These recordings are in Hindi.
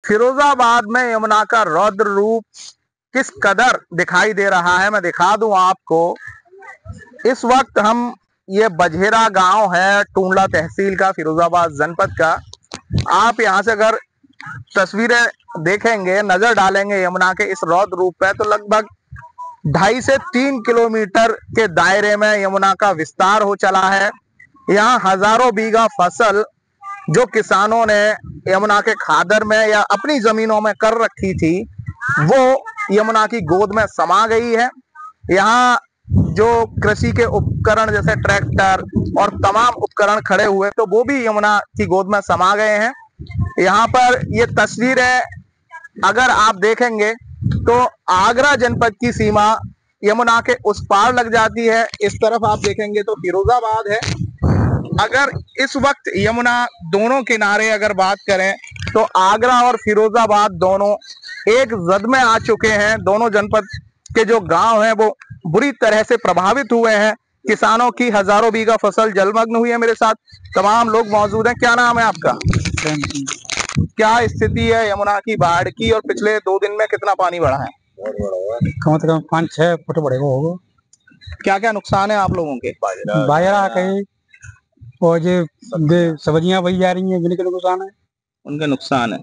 फिरोजाबाद में यमुना का रौद्र रूप किस कदर दिखाई दे रहा है, मैं दिखा दूं आपको। इस वक्त हम ये बझेरा गांव है, टूंडला तहसील का, फिरोजाबाद जनपद का। आप यहां से अगर तस्वीरें देखेंगे, नजर डालेंगे यमुना के इस रौद्र रूप पे, तो लगभग 2.5 से 3 किलोमीटर के दायरे में यमुना का विस्तार हो चला है। यहाँ हजारों बीघा फसल जो किसानों ने यमुना के खादर में या अपनी जमीनों में कर रखी थी, वो यमुना की गोद में समा गई है। यहाँ जो कृषि के उपकरण जैसे ट्रैक्टर और तमाम उपकरण खड़े हुए, तो वो भी यमुना की गोद में समा गए हैं। यहाँ पर ये तस्वीरें अगर आप देखेंगे तो आगरा जनपद की सीमा यमुना के उस पार लग जाती है। इस तरफ आप देखेंगे तो फिरोजाबाद है। अगर इस वक्त यमुना दोनों किनारे अगर बात करें तो आगरा और फिरोजाबाद दोनों एक जद में आ चुके हैं। दोनों जनपद के जो गांव हैं वो बुरी तरह से प्रभावित हुए हैं। किसानों की हजारों बीघा फसल जलमग्न हुई है। मेरे साथ तमाम लोग मौजूद हैं। क्या नाम है आपका? क्या स्थिति है यमुना की बाढ़ की, और पिछले 2 दिन में कितना पानी बढ़ा है? कम से कम 5-6 फुट बढ़ेगा होगा। क्या क्या नुकसान है आप लोगों के? बाजरा कहीं और जो सब्जियां बही जा रही हैं, जिनके नुकसान है, उनके नुकसान है।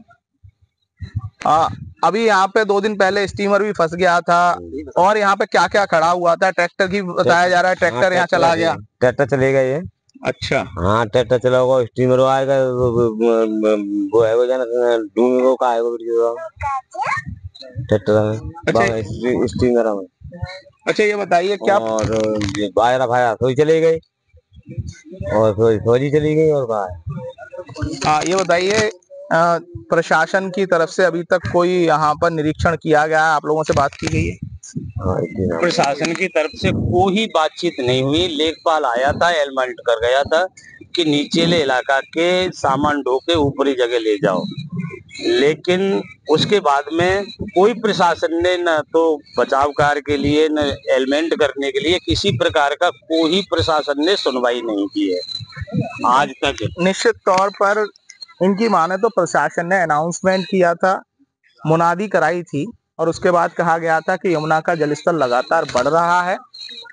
अभी यहाँ पे 2 दिन पहले स्टीमर भी फंस गया था, और यहाँ पे क्या क्या खड़ा हुआ था? ट्रैक्टर की बताया जा रहा है, ट्रैक्टर यहाँ चला गया। ट्रैक्टर चलेगा ये। अच्छा, हाँ ट्रैक्टर चला होगा, स्टीमर आएगा, वो है वो जाना डूंगे का आएगा ट्रैक्टर स्टीमर में। अच्छा ये बताइए क्या, और बाजरा भाया तो चले गए, और फौजी चली गई, और कहा। ये बताइए प्रशासन की तरफ से अभी तक कोई यहाँ पर निरीक्षण किया गया है? आप लोगों से बात की गई है? प्रशासन की तरफ से कोई बातचीत नहीं हुई। लेखपाल आया था, एलमेंट कर गया था कि नीचेले इलाका के सामान ढो के ऊपरी जगह ले जाओ, लेकिन उसके बाद में कोई प्रशासन ने न तो बचाव कार्य के लिए, न एलमेंट करने के लिए किसी प्रकार का कोई प्रशासन ने सुनवाई नहीं की है आज तक। निश्चित तौर पर इनकी माने तो प्रशासन ने अनाउंसमेंट किया था, मुनादी कराई थी, और उसके बाद कहा गया था कि यमुना का जलस्तर लगातार बढ़ रहा है।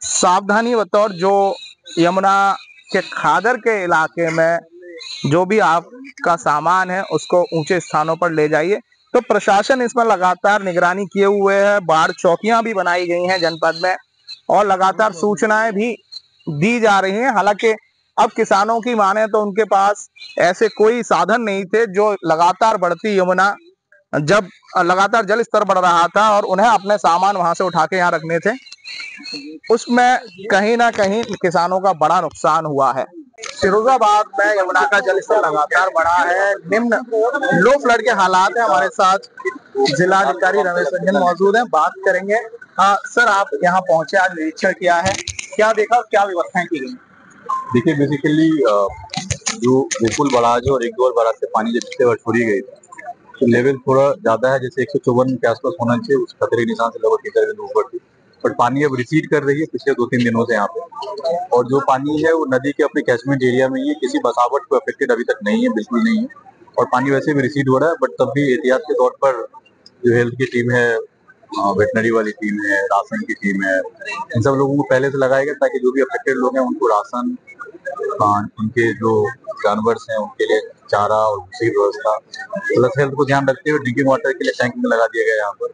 सावधानी बतौर जो यमुना के खादर के इलाके में जो भी आपका सामान है उसको ऊंचे स्थानों पर ले जाइए। तो प्रशासन इसमें लगातार निगरानी किए हुए है। बाढ़ चौकियां भी बनाई गई हैं जनपद में, और लगातार सूचनाएं भी दी जा रही हैं। हालांकि अब किसानों की माने तो उनके पास ऐसे कोई साधन नहीं थे। जो लगातार बढ़ती यमुना, जब लगातार जल स्तर बढ़ रहा था और उन्हें अपने सामान वहां से उठा के यहाँ रखने थे, उसमें कहीं ना कहीं किसानों का बड़ा नुकसान हुआ है। फिरोजाबाद में यमुना का जल स्तर लगातार बढ़ा है। निम्न लो फ्लड के हालात है। हमारे साथ जिलाधिकारी रमेश रंजन मौजूद हैं, बात करेंगे। सर, आप यहाँ पहुंचे, आज निरीक्षण किया है, क्या देखा, क्या व्यवस्थाएं की गई? देखिए, बेसिकली जो गोकुल बराज और 1-2 बराज से पानी जब पिछले वर्ष छोड़ी गई तो लेवल थोड़ा ज्यादा है, जैसे 154 के आसपास होना चाहिए, उस खतरे के निशान से लगभग 3 बिंदु ऊपर थी। बट पानी अब रिसीड कर रही है पिछले 2-3 दिनों से यहाँ पे, और जो पानी है वो नदी के अपने कैचमेंट एरिया में ही है। किसी बसावट को अफेक्टेड अभी तक नहीं है, बिल्कुल नहीं है, और पानी वैसे भी रिसीड हो रहा है। बट तब भी एहतियात के तौर पर जो हेल्थ की टीम है, वेटनरी वाली टीम है, राशन की टीम है, इन सब लोगों को पहले से लगाया गया ताकि जो भी अफेक्टेड लोग हैं उनको राशन, उनके जो जानवर हैं उनके लिए चारा और दूसरी व्यवस्था, प्लस हेल्थ को ध्यान रखते हुए ड्रिंकिंग वाटर के लिए टैंक में लगा दिया गया यहाँ पर।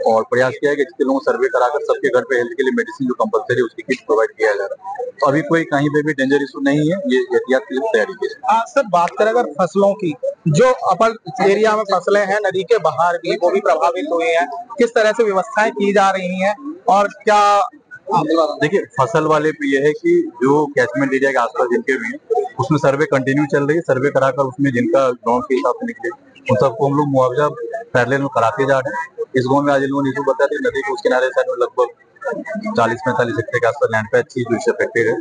और प्रयास किया है कि जितने लोगों को सर्वे कराकर सबके घर पे हेल्थ के लिए मेडिसिन जो कंपलसरी उसकी किट प्रोवाइड किया जा रहा है। तो अभी कोई कहीं पे भी डेंजर इशू नहीं है, ये एहतियात के लिए तैयारी की है। सर, बात करें अगर फसलों की, जो अपर एरिया में फसलें हैं, नदी के बाहर भी, वो भी प्रभावित हुए हैं, किस तरह से व्यवस्थाएं की जा रही हैं, और क्या? देखिए, फसल वाले पे ये है कि जो कैचमेंट एरिया के आसपास जिनके भी उसमें सर्वे कंटिन्यू चल रही है। सर्वे कराकर उसमें जिनका गांव के हिसाब से निकले उन सबको हम लोग मुआवजा पैरेलल में कराते जा रहे हैं। इस गांव में आज इन लोगों ने इशू बताया नदी के उस किनारे साइड में लगभग 40-45 हेक्टेयर के आसपास लैंड पे अच्छी जो अफेक्टेड है,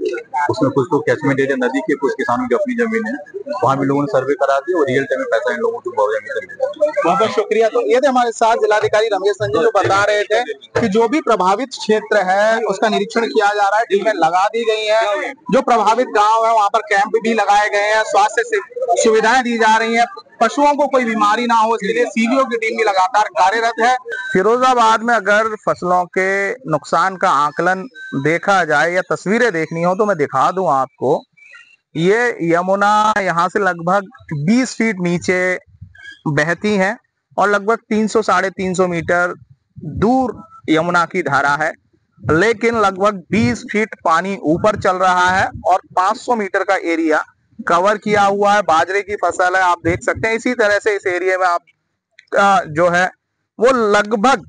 उसमें कुछ तो कैचमेंट एरिया नदी के, कुछ किसानों की अपनी जमीन है, वहाँ भी लोगों ने सर्वे करा दिया और रियल टाइम में पैसा इन लोगों को मुआवजा मिलेगा। बहुत बहुत शुक्रिया। तो ये थे हमारे साथ जिलाधिकारी रमेश रंजन, जो बता रहे थे कि जो भी प्रभावित क्षेत्र है उसका निरीक्षण किया जा रहा है, टीमें लगा दी गई हैं। जो प्रभावित गांव है वहां पर कैंप भी लगाए गए हैं, स्वास्थ्य सुविधाएं दी जा रही हैं। पशुओं को कोई बीमारी ना हो, इसके लिए सीबीओ की टीम भी लगातार कार्यरत है। फिरोजाबाद में अगर फसलों के नुकसान का आकलन देखा जाए या तस्वीरें देखनी हो तो मैं दिखा दूं आपको। ये यमुना यहाँ से लगभग 20 फीट नीचे बहती है और लगभग 300 साढ़े 300 मीटर दूर यमुना की धारा है, लेकिन लगभग 20 फीट पानी ऊपर चल रहा है और 500 मीटर का एरिया कवर किया हुआ है। बाजरे की फसल है, आप देख सकते हैं। इसी तरह से इस एरिया में आप जो है वो लगभग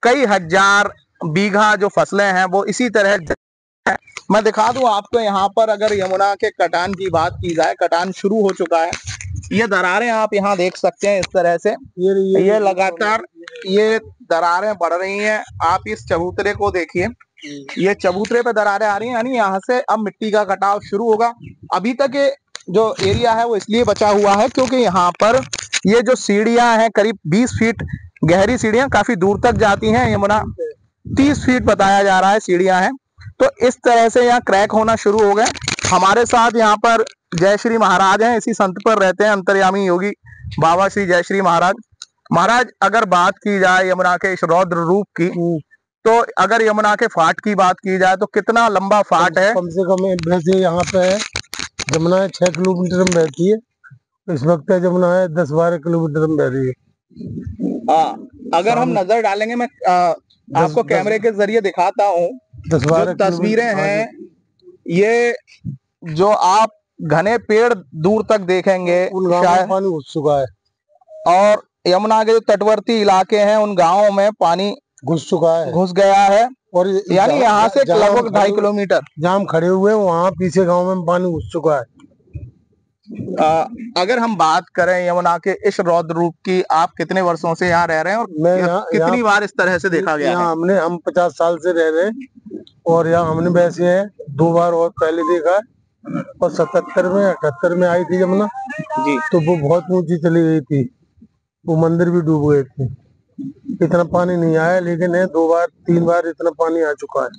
कई हजार बीघा जो फसलें हैं वो इसी तरह है। मैं दिखा दूं आपको यहाँ पर, अगर यमुना के कटान की बात की जाए, कटान शुरू हो चुका है। ये दरारें आप यहाँ देख सकते हैं इस तरह से, ये लगातार ये दरारें बढ़ रही हैं। आप इस चबूतरे को देखिए, ये चबूतरे पे दरारें आ रही हैं, यानी यहाँ से अब मिट्टी का कटाव शुरू होगा। अभी तक ये जो एरिया है वो इसलिए बचा हुआ है क्योंकि यहाँ पर ये जो सीढ़ियां हैं, करीब 20 फीट गहरी सीढ़ियां काफी दूर तक जाती हैं। यमुना 30 फीट बताया जा रहा है सीढ़ियां हैं, तो इस तरह से यहाँ क्रैक होना शुरू हो गए। हमारे साथ यहाँ पर जय श्री महाराज हैं, इसी संत पर रहते हैं अंतर्यामी योगी बाबा श्री जय श्री महाराज। महाराज, अगर बात की जाए यमुना के इस रौद्र रूप की, तो अगर यमुना के फाट की बात की जाए तो कितना लंबा फाट है? कम से कम वैसे यहाँ पे है यमुना 6 किलोमीटर में बहती है, इस वक्त यमुना है 10-12 किलोमीटर में बह रही है। अगर हम नजर डालेंगे, मैं आपको कैमरे के जरिए दिखाता हूँ, 10-12 तस्वीरें हैं, ये जो आप घने पेड़ दूर तक देखेंगे उन गाँवों में पानी घुस चुका है, और यमुना के जो तटवर्ती इलाके हैं उन गांवों में पानी घुस चुका है, घुस गया है। और यानी यहाँ से लगभग 2.5 किलोमीटर जहाँ हम खड़े हुए हैं वहाँ पीछे गांव में पानी घुस चुका है। अगर हम बात करें यमुना के इस रौद्र रूप की, आप कितने वर्षों से यहाँ रह रहे हैं और कितनी बार इस तरह से देखा गया है? हम 50 साल से रह रहे हैं और यहाँ हमने वैसे है 2 बार और पहले देखा है, और 77 में 78 में आई थी यमुना जी, तो वो बहुत ऊंची चली गई थी, वो मंदिर भी डूब गए थे। इतना पानी नहीं आया, लेकिन है 2 बार 3 बार इतना पानी आ चुका है।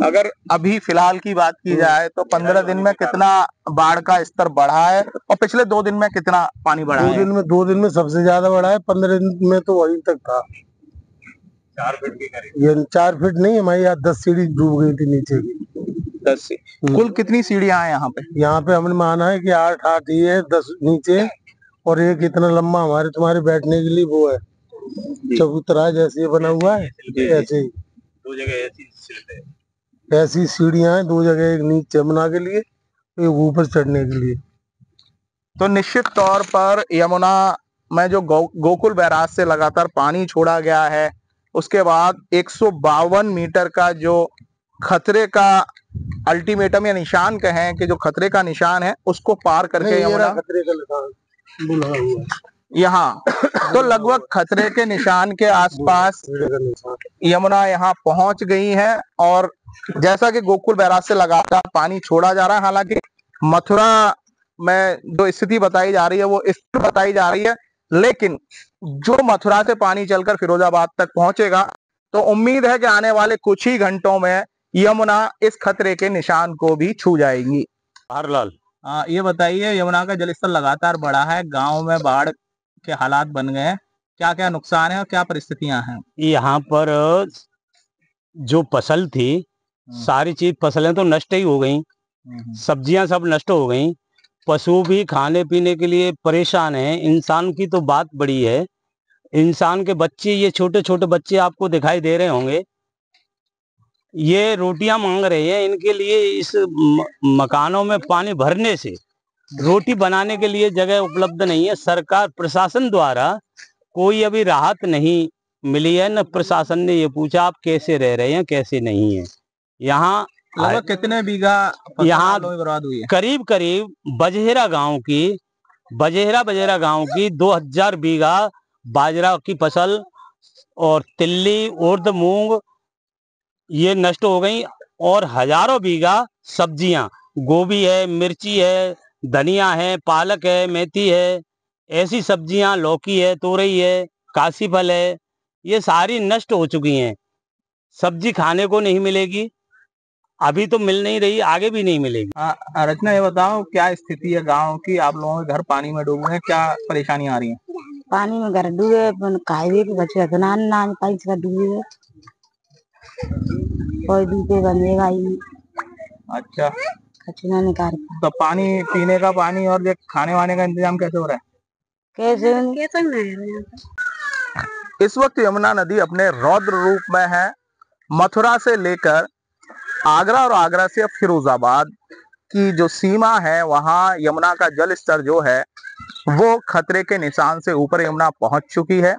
अगर अभी फिलहाल की बात की जाए तो 15 दिन में कितना बाढ़ का स्तर बढ़ा है और पिछले 2 दिन में कितना पानी बढ़ा है? 2 दिन में सबसे ज्यादा बढ़ा है, 15 दिन में तो वहीं तक था 4 फीट के करीब। ये 4 फीट नहीं, हमारी यहाँ 10 सीढ़ी डूब गई थी नीचे की। 10 से कुल कितनी सीढ़ियां हैं यहाँ पे? यहाँ पे हमने माना है कि 8 ही है, 10 नीचे और एक इतना लंबा हमारे तुम्हारे बैठने के लिए वो है चबूतरा जैसे बना हुआ है, ऐसे ही 2 जगह ऐसी सीढ़ियां हैं, 2 जगह, एक नीचे यमुना के लिए, एक ऊपर चढ़ने के लिए। तो निश्चित तौर पर यमुना में जो गोकुल बैराज से लगातार पानी छोड़ा गया है, उसके बाद 152 मीटर का जो खतरे का अल्टीमेटम या निशान कहें कि जो खतरे का निशान है उसको पार करके यमुना खतरे का निशान यहाँ तो लगभग खतरे के निशान के आसपास यमुना यहाँ पहुंच गई है। और जैसा कि गोकुल बैराज से लगातार पानी छोड़ा जा रहा है, हालांकि मथुरा में जो स्थिति बताई जा रही है वो स्थिति बताई जा रही है, लेकिन जो मथुरा से पानी चलकर फिरोजाबाद तक पहुंचेगा तो उम्मीद है कि आने वाले कुछ ही घंटों में यमुना इस खतरे के निशान को भी छू जाएगी। हरलाल, ये बताइए, यमुना का जलस्तर लगातार बढ़ा है, गांव में बाढ़ के हालात बन गए हैं, क्या क्या नुकसान है और क्या परिस्थितियां हैं? यहाँ पर जो फसल थी सारी चीज, फसलें तो नष्ट ही हो गई, सब्जियां सब नष्ट हो गई, पशु भी खाने पीने के लिए परेशान हैं। इंसान की तो बात बड़ी है, इंसान के बच्चे, ये छोटे छोटे बच्चे आपको दिखाई दे रहे होंगे, ये रोटियां मांग रहे हैं। इनके लिए इस मकानों में पानी भरने से रोटी बनाने के लिए जगह उपलब्ध नहीं है। सरकार प्रशासन द्वारा कोई अभी राहत नहीं मिली है, न प्रशासन ने ये पूछा आप कैसे रह रहे हैं कैसे नहीं है। यहाँ लगभग कितने बीघा यहाँ बर्बाद हुई है? करीब करीब बजहेरा गांव की 2000 बीघा बाजरा की फसल और तिल्ली, उर्द, मूंग ये नष्ट हो गई, और हजारों बीघा सब्जियां, गोभी है, मिर्ची है, धनिया है, पालक है, मेथी है, ऐसी सब्जियां, लौकी है, तोरई है, काशी फल है, ये सारी नष्ट हो चुकी हैं। सब्जी खाने को नहीं मिलेगी, अभी तो मिल नहीं रही, आगे भी नहीं मिलेगी। रचना, ये बताओ क्या स्थिति है गांव की? आप लोगों के घर पानी में डूबे हैं, क्या परेशानियां आ रही हैं? पानी में घर डूबे, खाए के बच्चे ना पानी से डूबे, कोई दूसरे बनेगा ही। अच्छा, कचरा निकाल। तो पानी पीने का पानी और ये खाने वाने का इंतजाम कैसे हो रहा है? कैसे इस वक्त यमुना नदी अपने रौद्र रूप में है। मथुरा से लेकर आगरा और आगरा से फिरोजाबाद की जो सीमा है, वहां यमुना का जल स्तर जो है वो खतरे के निशान से ऊपर यमुना पहुंच चुकी है।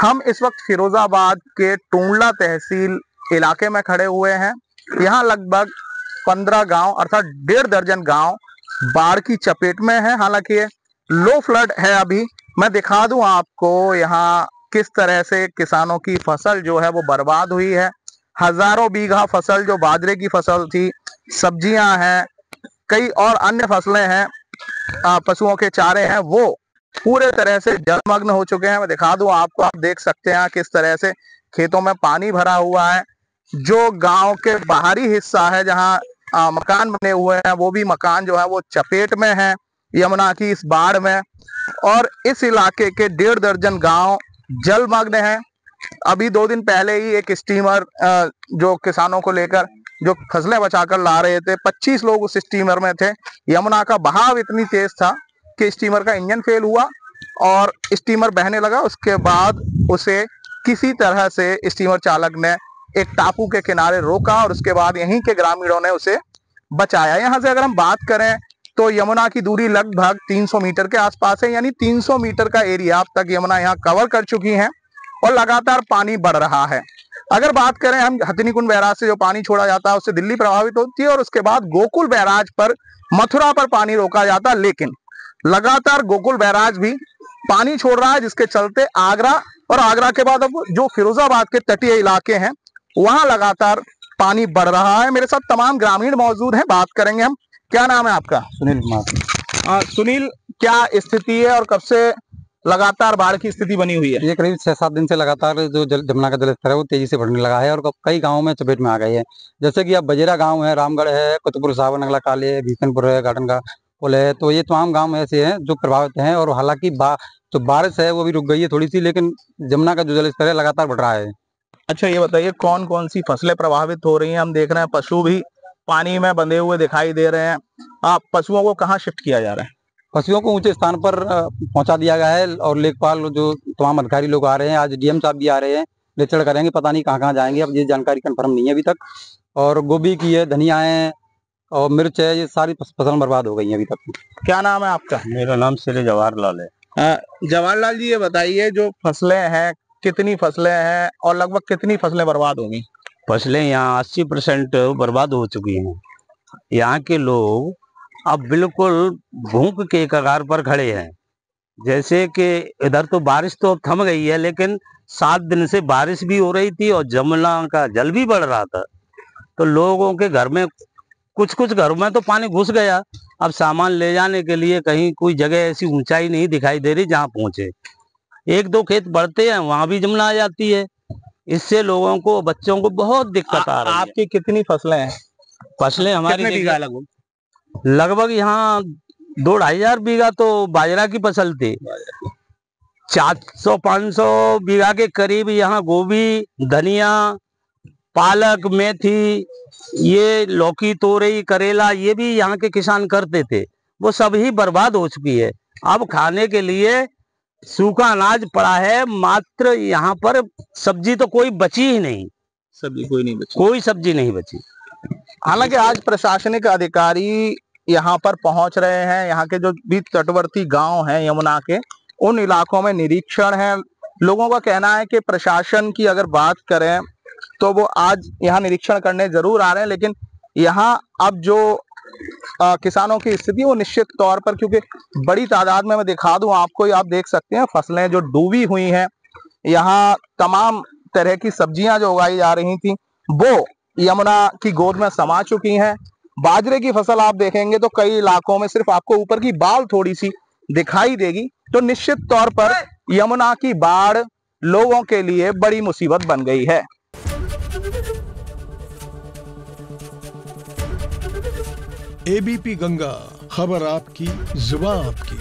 हम इस वक्त फिरोजाबाद के टूंडला तहसील इलाके में खड़े हुए हैं। यहाँ लगभग 15 गांव अर्थात 1.5 दर्जन गांव बाढ़ की चपेट में है। हालांकि ये लो फ्लड है। अभी मैं दिखा दूं आपको यहाँ किस तरह से किसानों की फसल जो है वो बर्बाद हुई है। हजारों बीघा फसल जो बाजरे की फसल थी, सब्जियां हैं, कई और अन्य फसलें हैं, पशुओं के चारे हैं, वो पूरे तरह से जलमग्न हो चुके हैं। मैं दिखा दूं आपको, आप देख सकते हैं किस तरह से खेतों में पानी भरा हुआ है। जो गांव के बाहरी हिस्सा है जहां मकान बने हुए हैं, वो भी मकान जो है वो चपेट में है यमुना की इस बाढ़ में। और इस इलाके के 1.5 दर्जन गांव जलमग्न हैं। अभी 2 दिन पहले ही एक स्टीमर जो किसानों को लेकर जो फसलें बचाकर ला रहे थे, 25 लोग उस स्टीमर में थे। यमुना का बहाव इतनी तेज था कि स्टीमर का इंजन फेल हुआ और स्टीमर बहने लगा। उसके बाद उसे किसी तरह से स्टीमर चालक ने एक टापू के किनारे रोका और उसके बाद यहीं के ग्रामीणों ने उसे बचाया। यहाँ से अगर हम बात करें तो यमुना की दूरी लगभग 300 मीटर के आसपास है, यानी 300 मीटर का एरिया अब तक यमुना यहाँ कवर कर चुकी है और लगातार पानी बढ़ रहा है। अगर बात करें हम हथिनीकुंड बैराज से जो पानी छोड़ा जाता है उससे दिल्ली प्रभावित होती है और उसके बाद गोकुल बैराज पर, मथुरा पर पानी रोका जाता है, लेकिन लगातार गोकुल बैराज भी पानी छोड़ रहा है, जिसके चलते आगरा और आगरा के बाद अब जो फिरोजाबाद के तटीय इलाके हैं वहां लगातार पानी बढ़ रहा है। मेरे साथ तमाम ग्रामीण मौजूद हैं, बात करेंगे हम। क्या नाम है आपका? सुनील कुमार। सुनील, क्या स्थिति है और कब से लगातार बाढ़ की स्थिति बनी हुई है? ये करीब 6-7 दिन से लगातार जो जमुना का जलस्तर है वो तेजी से बढ़ने लगा है और कई गांवों में चपेट में आ गए हैं। जैसे कि अब बजेरा गांव है, रामगढ़ है, कुतुबपुर साहब, नगला काले है, भीषणपुर है, गार्डन का पुल है, तो ये तमाम गांव ऐसे हैं जो प्रभावित हैं। और हालांकि जो बारिश है वो भी रुक गई है थोड़ी सी, लेकिन जमुना का जो जलस्तर है लगातार बढ़ रहा है। अच्छा, ये बताइए कौन कौन सी फसलें प्रभावित हो रही हैं? हम देख रहे हैं पशु भी पानी में बंधे हुए दिखाई दे रहे हैं। आप पशुओं को कहाँ शिफ्ट किया जा रहा है? पशुओं को ऊंचे स्थान पर पहुंचा दिया गया है और लेखपाल जो तमाम अधिकारी लोग आ रहे हैं, आज डीएम साहब भी आ रहे हैं, निरीक्षण करेंगे, पता नहीं कहाँ जाएंगे, अब ये जानकारी कंफर्म नहीं है अभी तक। और गोभी की है, धनिया है और मिर्च है, ये सारी फसल बर्बाद हो गई है अभी तक। क्या नाम है आपका? मेरा नाम श्री जवाहरलाल है। जवाहरलाल जी, ये बताइए जो फसलें हैं, कितनी फसलें हैं और लगभग कितनी फसलें बर्बाद होंगी? फसलें यहाँ 80% बर्बाद हो चुकी हैं। यहाँ के लोग अब बिल्कुल भूख के कगार पर खड़े हैं। जैसे कि इधर तो बारिश तो थम गई है, लेकिन 7 दिन से बारिश भी हो रही थी और जमुना का जल भी बढ़ रहा था, तो लोगों के घर में कुछ घरों में तो पानी घुस गया। अब सामान ले जाने के लिए कहीं कोई जगह ऐसी ऊंचाई नहीं दिखाई दे रही जहां पहुंचे। 1-2 खेत बढ़ते हैं, वहां भी जमुना आ जाती है। इससे लोगों को, बच्चों को बहुत दिक्कत आ रही है। आपकी कितनी फसलें हैं? फसलें हमारी कितने बीघा लगभग यहाँ 2-2.5 हजार बीघा तो बाजरा की फसल थी। 400-500 बीघा के करीब यहाँ गोभी, धनिया, पालक, मेथी, ये लौकी, तोरई, करेला, ये भी यहाँ के किसान करते थे, वो सब ही बर्बाद हो चुकी है। अब खाने के लिए सूखा अनाज पड़ा है, मात्र यहाँ पर सब्जी तो कोई बची ही नहीं। सब्जी कोई नहीं बची, कोई सब्जी नहीं बची। हालांकि आज प्रशासनिक अधिकारी यहाँ पर पहुंच रहे हैं। यहाँ के जो भी तटवर्ती गांव हैं यमुना के, उन इलाकों में निरीक्षण है। लोगों का कहना है कि प्रशासन की अगर बात करें तो वो आज यहाँ निरीक्षण करने जरूर आ रहे हैं, लेकिन यहाँ अब जो किसानों की स्थिति वो निश्चित तौर पर, क्योंकि बड़ी तादाद में मैं दिखा दूं आपको, आप देख सकते हैं फसलें जो डूबी हुई हैं। यहाँ तमाम तरह की सब्जियां जो उगाई जा रही थी वो यमुना की गोद में समा चुकी हैं। बाजरे की फसल आप देखेंगे तो कई इलाकों में सिर्फ आपको ऊपर की बाल थोड़ी सी दिखाई देगी। तो निश्चित तौर पर यमुना की बाढ़ लोगों के लिए बड़ी मुसीबत बन गई है। एबीपी गंगा, खबर आपकी, जुबान आपकी।